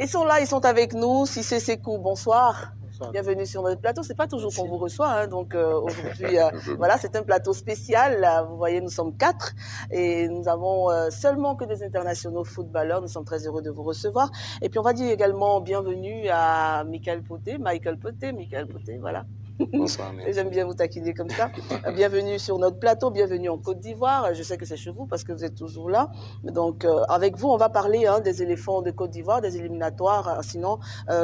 Ils sont là, ils sont avec nous. Cissé Sekou, bonsoir. Bonsoir. Bienvenue sur notre plateau. C'est pas toujours qu'on vous reçoit, hein, donc aujourd'hui, voilà, c'est un plateau spécial. Vous voyez, nous sommes 4 et nous avons seulement que des internationaux footballeurs. Nous sommes très heureux de vous recevoir. Et puis on va dire également bienvenue à Michael Poté, voilà. Bonsoir. J'aime bien vous taquiner comme ça. Bienvenue sur notre plateau, bienvenue en Côte d'Ivoire. Je sais que c'est chez vous parce que vous êtes toujours là. Donc, avec vous, on va parler des éléphants de Côte d'Ivoire, des éliminatoires, sinon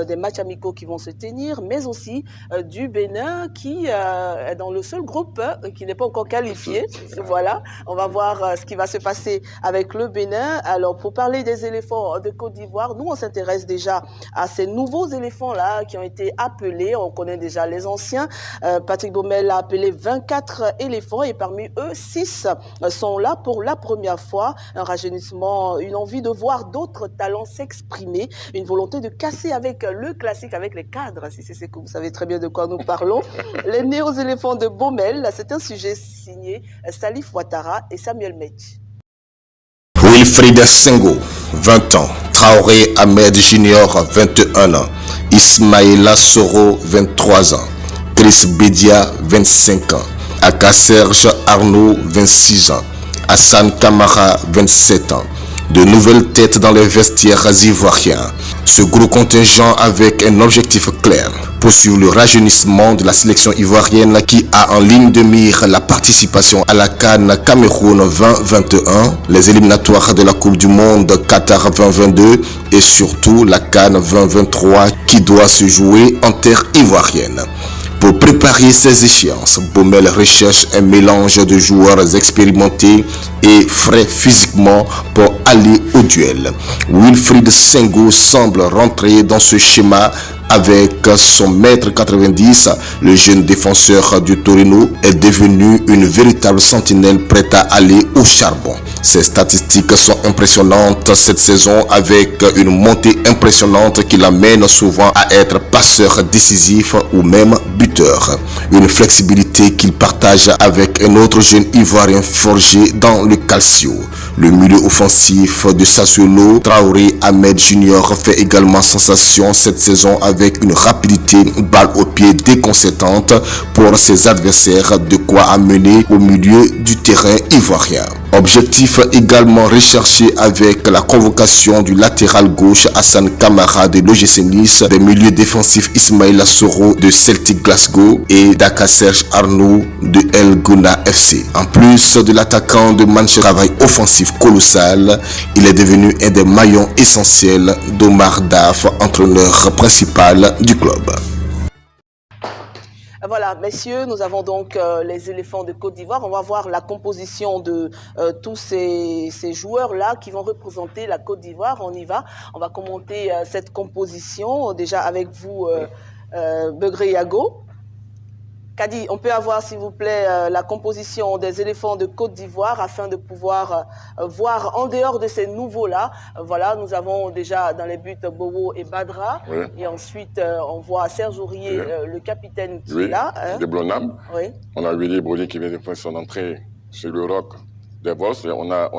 des matchs amicaux qui vont se tenir, mais aussi du Bénin qui est dans le seul groupe qui n'est pas encore qualifié. Voilà, on va voir ce qui va se passer avec le Bénin. Alors, pour parler des éléphants de Côte d'Ivoire, nous, on s'intéresse déjà à ces nouveaux éléphants-là qui ont été appelés. On connaît déjà les anciens. Patrick Baumel a appelé 24 éléphants et parmi eux, 6 sont là pour la première fois. Un rajeunissement, une envie de voir d'autres talents s'exprimer, une volonté de casser avec le classique, avec les cadres. Si c'est que vous savez très bien de quoi nous parlons. Les néo-éléphants de Baumel, c'est un sujet signé Salif Ouattara et Samuel Metch. Wilfried Senghor, 20 ans. Traoré Ahmed Junior, 21 ans. Ismaïla Soro, 23 ans. Chris Bédia, 25 ans. Aka Serge Arnaud, 26 ans. Hassan Kamara, 27 ans. De nouvelles têtes dans les vestiaires ivoiriens. Ce gros contingent avec un objectif clair. Poursuivre le rajeunissement de la sélection ivoirienne qui a en ligne de mire la participation à la CAN Cameroun 2021, les éliminatoires de la Coupe du Monde Qatar 2022 et surtout la CAN 2023 qui doit se jouer en terre ivoirienne. Pour préparer ces échéances, Baumel recherche un mélange de joueurs expérimentés et frais physiquement pour aller au duel. Wilfried Senghor semble rentrer dans ce schéma avec son mètre 90, le jeune défenseur du Torino est devenu une véritable sentinelle prête à aller au charbon. Ses statistiques sont impressionnantes cette saison avec une montée impressionnante qui l'amène souvent à être passeur décisif ou même buteur. Une flexibilité qu'il partage avec un autre jeune ivoirien forgé dans le Calcio. Le milieu offensif de Sassuolo, Traoré Ahmed Junior, fait également sensation cette saison avec une rapidité balle au pied déconcertante pour ses adversaires, de quoi amener au milieu du terrain ivoirien. Objectif également recherché avec la convocation du latéral gauche Hassan Kamara de l'OGC Nice, des milieux défensifs Ismaïla Soro de Celtic Glasgow et Daka Serge Arnaud de El Gouna FC. En plus de l'attaquant de Manchester, travail offensif colossal, il est devenu un des maillons essentiels d'Omar Daf, entraîneur principal du club. Voilà, messieurs, nous avons donc les éléphants de Côte d'Ivoire. On va voir la composition de tous ces joueurs-là qui vont représenter la Côte d'Ivoire. On y va. On va commenter cette composition déjà avec vous, Begré Yago. Kadi, on peut avoir, s'il vous plaît, la composition des éléphants de Côte d'Ivoire afin de pouvoir voir en dehors de ces nouveaux-là. Voilà, nous avons déjà dans les buts Bowo et Badra. Oui. Et ensuite, on voit Serge Aurier, oui, le capitaine qui est là. De Blonam. Oui. On a Willy Brody qui vient de faire son entrée sur le rock des Boss. On a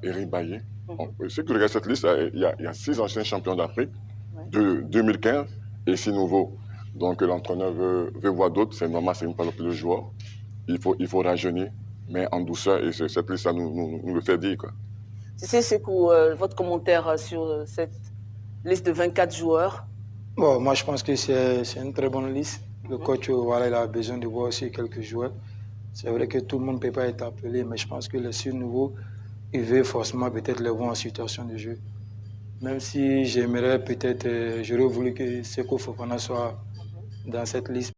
Eric Bailly. Ceux qui regardent cette liste, il y a 6 anciens champions d'Afrique, oui, de 2015 et 6 nouveaux. Donc l'entraîneur veut voir d'autres, c'est normal, c'est une panoplie de joueurs. Il faut rajeunir, mais en douceur, et cette liste, ça nous le fait dire, quoi. C'est quoi votre commentaire sur cette liste de 24 joueurs? Bon, moi je pense que c'est une très bonne liste. Le coach, voilà, il a besoin de voir aussi quelques joueurs. C'est vrai que tout le monde ne peut pas être appelé, mais je pense que les 6 nouveaux, il veut forcément peut-être les voir en situation de jeu. Même si j'aimerais peut-être, j'aurais voulu que Seko Fofana soit dans cette liste.